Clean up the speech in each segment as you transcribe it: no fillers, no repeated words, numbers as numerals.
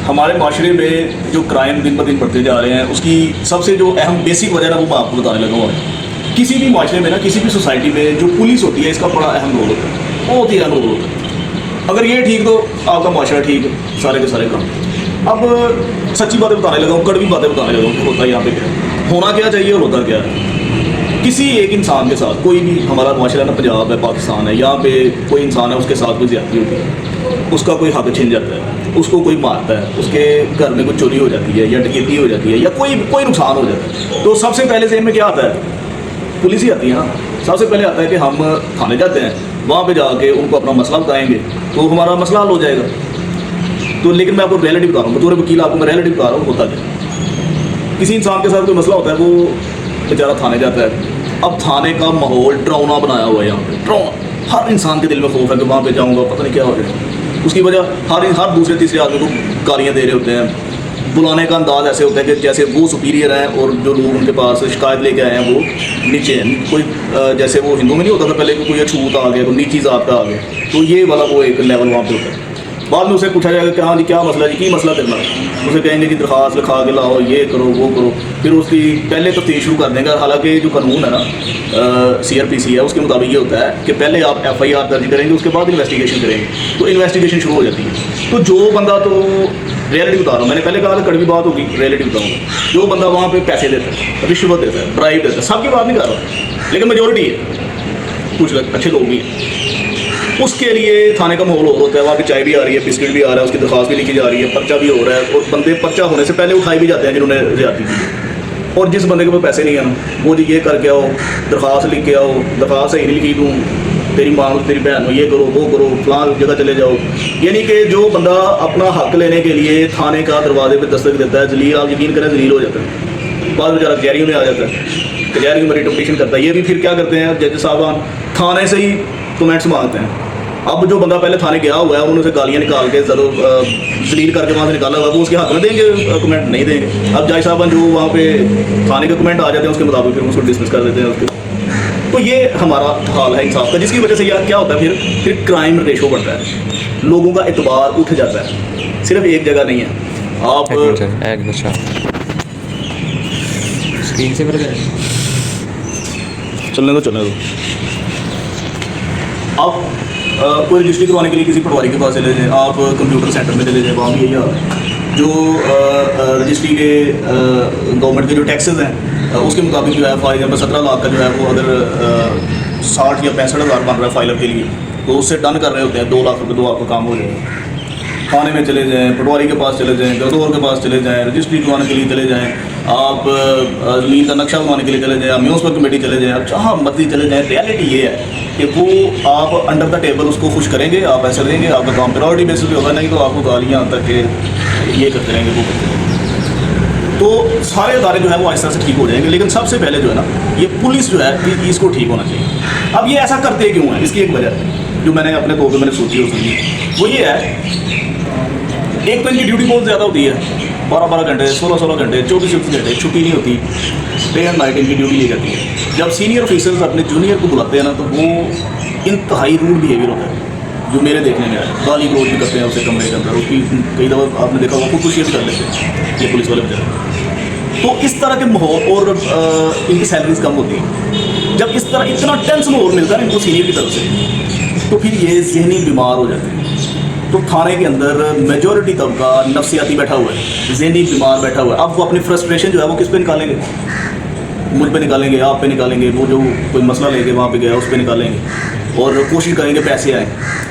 ہمارے معاشرے میں جو کرائم دن بدن بڑھتے جا رہے ہیں اس کی سب سے جو اہم بیسک وجہ نا وہ میں آپ کو بتانے لگا ہوں. کسی بھی معاشرے میں نا کسی بھی سوسائٹی میں جو پولیس ہوتی ہے اس کا بڑا اہم رول ہوتا ہے, بہت ہی اہم رول ہوتا ہے. اگر یہ ٹھیک تو آپ کا معاشرہ ٹھیک, سارے کے سارے کام. اب سچی باتیں بتانے لگا ہوں, کڑوی باتیں بتانے لگا ہوں کہ ہوتا ہے یہاں پہ کیا ہونا کیا چاہیے اور ہوتا کیا ہے. کسی ایک انسان کے ساتھ کوئی بھی ہمارا معاشرہ نا پنجاب ہے, پاکستان ہے, یہاں پہ کوئی انسان ہے اس کے ساتھ کوئی زیادتی ہوتی ہے, اس کا کوئی حق چھن جاتا ہے, اس کو کوئی مارتا ہے, اس کے گھر میں کوئی چوری ہو جاتی ہے یا ڈکیتی ہو جاتی ہے یا کوئی نقصان ہو جاتا ہے, تو سب سے پہلے ذہن میں کیا آتا ہے؟ پولیس ہی آتی ہے نا. سب سے پہلے آتا ہے کہ ہم تھانے جاتے ہیں, وہاں پہ جا کے ان کو اپنا مسئلہ بتائیں گے تو ہمارا مسئلہ حل ہو جائے گا. تو لیکن میں آپ کو ریئلٹی بتا رہا ہوں, بطور وکیل آپ کو میں ریئلٹی بتا رہا ہوں ہوتا کیا. کسی انسان کے ساتھ کوئی مسئلہ ہوتا ہے, وہ بیچارہ تھانے جاتا ہے. اب تھانے کا ماحول ڈراؤنا بنایا ہوا ہے یہاں پہ, ڈراؤنا. ہر انسان کے دل میں خوف ہے کہ وہاں پہ جاؤں گا پتہ نہیں کیا ہو جائے. اس کی وجہ ہر دوسرے تیسرے آدمی کو گالیاں دے رہے ہوتے ہیں. بلانے کا انداز ایسے ہوتا ہے کہ جیسے وہ سپیریئر ہیں اور جو لوگ ان کے پاس شکایت لے کے آئے ہیں وہ نیچے ہیں. کوئی جیسے وہ ہندو میں نہیں ہوتا تھا پہلے کہ کوئی اچھوت آ گیا, کوئی نیچی ذات کا آ گیا, تو یہ والا وہ ایک لیول وہاں پہ ہوتا ہے. بعد میں اسے پوچھا جائے گا کہ ہاں جی کیا مسئلہ ہے, جی کی مسئلہ کرنا ہے, اسے کہیں گے کہ درخواست لکھا کے لاؤ, یہ کرو وہ کرو. پھر اس کی پہلے تفتیش شروع کر دیں گے. حالانکہ جو قانون ہے نا CRPC ہے, اس کے مطابق یہ ہوتا ہے کہ پہلے آپ FIR درج کریں گے, اس کے بعد انویسٹیگیشن کریں گے, تو انویسٹیگیشن شروع ہو جاتی ہے. تو جو بندہ, تو ریئلٹی بتا رہا ہوں, میں نے پہلے کہا تھا کڑوی بات ہوگی, ریئلٹی بتاؤں گا. جو بندہ وہاں پہ پیسے دیتا ہے, رشوت دیتا ہے, برائب دیتا ہے, سب کی بات نہیں کر رہا لیکن میجورٹی ہے, کچھ اچھے لوگ بھی ہیں, اس کے لیے تھانے کا ماحول اور ہوتا ہے. وہاں پہ چائے بھی آ رہی ہے, بسکٹ بھی آ رہا ہے, اس کی درخواست بھی لکھی جا رہی ہے, پرچہ بھی ہو رہا ہے, اور بندے پرچہ ہونے سے پہلے اٹھائے بھی جاتے ہیں جنہوں نے زیادتی کی. اور جس بندے کے پاس پیسے نہیں ہیں وہ جی یہ کر کے آؤ, درخواست لکھ کے آؤ, درخواست صحیح نہیں لکھی دوں, تیری ماں تیری بہن ہو, یہ کرو وہ کرو, فلاں جگہ چلے جاؤ. یعنی کہ جو بندہ اپنا حق لینے کے لیے تھانے کا دروازے پہ دستک دیتا ہے, ذلیل, آپ یقین کریں ذلیل ہو جاتا ہے. بعد میں بیچارہ کچہریوں میں آ جاتا ہے, کچہری میں ریٹوپٹیشن کرتا ہے. یہ بھی پھر کیا کرتے ہیں جج صاحبان, تھانے سے ہی کمنٹس مانگتے ہیں. اب جو بندہ پہلے تھانے گیا ہوا ہے, انہوں نے گالیاں نکال کے ذلیل کر کے وہاں سے نکالا ہوا ہے, وہ اس کے حق میں دیں گے کمنٹ, نہیں دیں گے. اب جج صاحبان جو وہاں پہ تھانے کے کمنٹ آ جاتے ہیں اس کے مطابق پھر اس کو ڈسمس کر دیتے ہیں اس کے. تو یہ ہمارا حال ہے انصاف کا, جس کی وجہ سے یہ کیا ہوتا ہے پھر کرائم ریشو بڑھتا ہے, لوگوں کا اعتبار اٹھ جاتا ہے. صرف ایک جگہ نہیں ہے. آپ چلنے دو. آپ کوئی رجسٹری کروانے کے لیے کسی پٹواری کے پاس چلے جائیں, آپ کمپیوٹر سینٹر میں چلے جائیں, وہاں بھی یہی حال ہے. جو رجسٹری کے گورنمنٹ کے جو ٹیکسز ہیں اس کے مطابق جو ہے, فار ایگزامپل 17 لاکھ کا جو ہے وہ اگر 60 یا 65 ہزار بن رہا ہے فائلر کے لیے, تو اس سے ڈن کر رہے ہوتے ہیں 2 لاکھ روپے, تو آپ کا کام ہو جائے گا. تھانے میں چلے جائیں, پٹواری کے پاس چلے جائیں, گردور کے پاس چلے جائیں, رجسٹری کروانے کے لیے چلے جائیں, آپ زمین کا نقشہ بنوانے کے لیے چلے جائیں, میونسپل کمیٹی چلے جائیں, آپ جہاں مرضی چلے جائیں. ریالٹی یہ ہے کہ وہ آپ انڈر دا ٹیبل اس کو خوش کریں گے, آپ ایسے دیں گے, آپ کا کام پرائورٹی بیسس پہ ہوگا, نہیں تو آپ کو گالیاں تک کہ یہ کرتے رہیں گے وہ کرتے رہیں گے. تو سارے ادارے جو ہے وہ آہستہ سے ٹھیک ہو جائیں گے, لیکن سب سے پہلے جو ہے نا یہ پولیس جو ہے اس کو ٹھیک ہونا چاہیے. اب یہ ایسا کرتے کیوں ہیں, اس کی ایک وجہ جو میں نے اپنے طور پہ میں نے سوچی اور سمجھی, وہ یہ ہے ایک تو ان کی ڈیوٹی بہت زیادہ ہوتی ہے, 12 گھنٹے 16 گھنٹے 24 گھنٹے چھٹی نہیں ہوتی, ڈے اینڈ نائٹ ان کی ڈیوٹی لی جاتی ہے. جب سینئر آفیسرز اپنے جونیئر کو بلاتے ہیں نا, تو وہ انتہائی روڈ بیہیویئر ہوتا ہے, جو میرے دیکھنے میں ہے. گالی گلوچ بھی کرتے ہیں اسے کمرے کے اندر, اس کی کئی دفعہ آپ نے دیکھا وہ خودکشی بھی کر لیتے ہیں یہ پولیس والے بچے. تو اس طرح کے ماحول, اور ان کی سیلریز کم ہوتی ہیں. جب اس طرح اتنا ٹینس ماحول ملتا ہے ان کو سینئر کی طرف سے, تو پھر یہ ذہنی بیمار ہو جاتے ہیں. تو تھانے کے اندر میجورٹی طبقہ نفسیاتی بیٹھا ہوا ہے, ذہنی بیمار بیٹھا ہوا ہے. اب وہ اپنی فرسٹریشن جو ہے وہ کس پہ نکالیں گے؟ مجھ پہ نکالیں گے, آپ پہ نکالیں گے, وہ جو کوئی مسئلہ لے کے وہاں پہ گیا اس پہ نکالیں گے, اور کوشش کریں گے پیسے آئیں.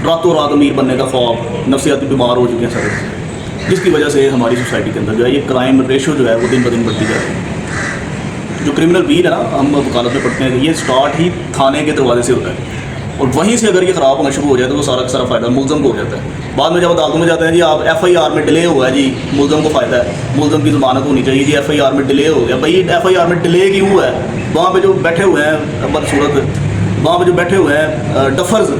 راتوں رات امیر بننے کا خواب, نفسیاتی بیمار ہو چکے ہیں سارے, جس کی وجہ سے ہماری سوسائٹی کے اندر جو ہے یہ کرائم ریشو جو ہے وہ دن بدن بڑھتی جا رہی ہے. جو کرمنل بیل ہے نا, ہم وکالت میں پڑھتے ہیں کہ یہ اسٹارٹ ہی تھانے کے دروازے سے ہوتا ہے, اور وہیں سے اگر یہ خراب ہونا شروع ہو جائے تو وہ سارا کا سارا فائدہ ملزم کو ہو جاتا ہے. بعد میں جب عدالتوں میں جاتے ہیں, جی آپ FIR میں ڈیلے ہوا ہے, جی ملزم کو فائدہ ہے, ملزم کی ضمانت ہونی چاہیے, جی FIR میں ڈیلے ہو گیا. بھائی FIR میں ڈیلے کیوں ہوا ہے؟ وہاں پہ جو بیٹھے ہوئے ہیں بدصورت, وہاں پہ جو بیٹھے ہوئے ہیں ڈفرز,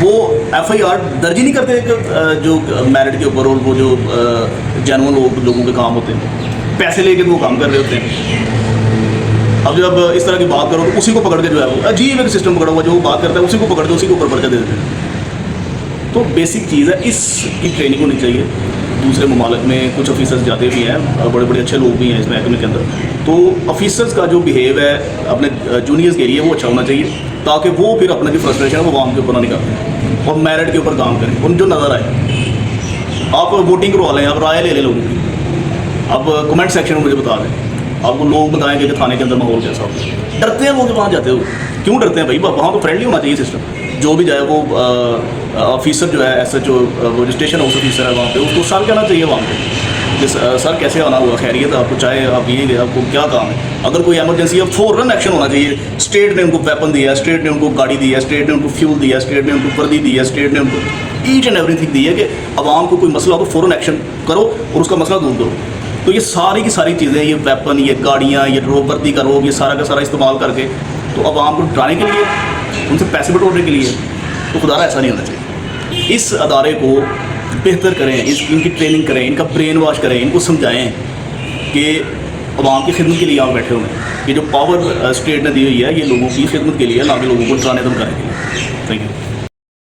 وہ FIR درج ہی نہیں کرتے کہ جو میرٹ کے اوپر, اور وہ جو جینون لوگوں کے کام ہوتے ہیں, پیسے لے کے وہ کام کر رہے ہوتے ہیں. اب جب اس طرح کی بات کرو تو اسی کو پکڑ کے جو ہے وہ عجیب ایک سسٹم پکڑا ہوا, جو وہ بات کرتا ہے اسی کو پکڑ کے اسی کے اوپر پڑھ کے دے دیتے ہیں. تو بیسک چیز ہے, اس کی ٹریننگ ہونی چاہیے. دوسرے ممالک میں کچھ آفیسرز جاتے بھی ہیں, بڑے بڑے اچھے لوگ بھی ہیں اس محکمے کے اندر, تو آفیسرز کا جو بیہیو ہے اپنے جونیئرز کے لیے وہ اچھا ہونا چاہیے, تاکہ وہ پھر اپنا جو فرسٹریشن ہے وہ عوام کے اوپر نہ نکالیں اور میرٹ کے اوپر کام کریں, ان جو نظر آئے. آپ ووٹنگ کروا لیں, آپ رائے لے لیں لوگوں کی, اب کمنٹ سیکشن میں مجھے بتا دیں, آپ کو لوگ بتائیں گے کہ تھانے کے اندر ماحول کیسا ہوتا ہے. ڈرتے ہیں لوگ وہاں جاتے ہو, کیوں ڈرتے ہیں بھائی؟ وہاں تو فرینڈلی ہونا چاہیے سسٹم. جو بھی جائے وہ آفیسر جو ہے ایس ایچ او وہ جو اسٹیشن ہاؤس آفیسر ہے وہاں پہ, اس کو سر کہنا چاہیے وہاں پہ کہ سر کیسے آنا ہوا, خیریت آپ کو, چاہے آپ یہ آپ کو کیا کام ہے. اگر کوئی ایمرجنسی ہے فوراً ایکشن ہونا چاہیے. اسٹیٹ نے ان کو ویپن دیا ہے, اسٹیٹ نے ان کو گاڑی دی ہے, اسٹیٹ نے ان کو فیول دیا ہے, اسٹیٹ نے ان کو وردی دی ہے, اسٹیٹ نے ان کو ایچ اینڈ ایوری تھنگ دی ہے کہ عوام کو کوئی مسئلہ ہو تو فوراً ایکشن کرو اور اس کا مسئلہ دور کرو. تو یہ ساری کی ساری چیزیں, یہ ویپن, یہ گاڑیاں, یہ وردی کا روب, یہ سارا کا سارا استعمال کر کے تو عوام کو ڈرانے کے لیے, ان سے پیسے بٹورنے کے لیے, تو خدا را ایسا نہیں ہونا چاہیے. اس ادارے کو بہتر کریں, ان کی ٹریننگ کریں, ان کا برین واش کریں, ان کو سمجھائیں کہ عوام کی خدمت کے لیے آپ بیٹھے ہوئے ہیں. یہ جو پاور اسٹیٹ نے دی ہوئی ہے یہ لوگوں کی خدمت کے لیے, نہ کہ لوگوں کو ڈرانے دھمکانے کے لیے. Thank you.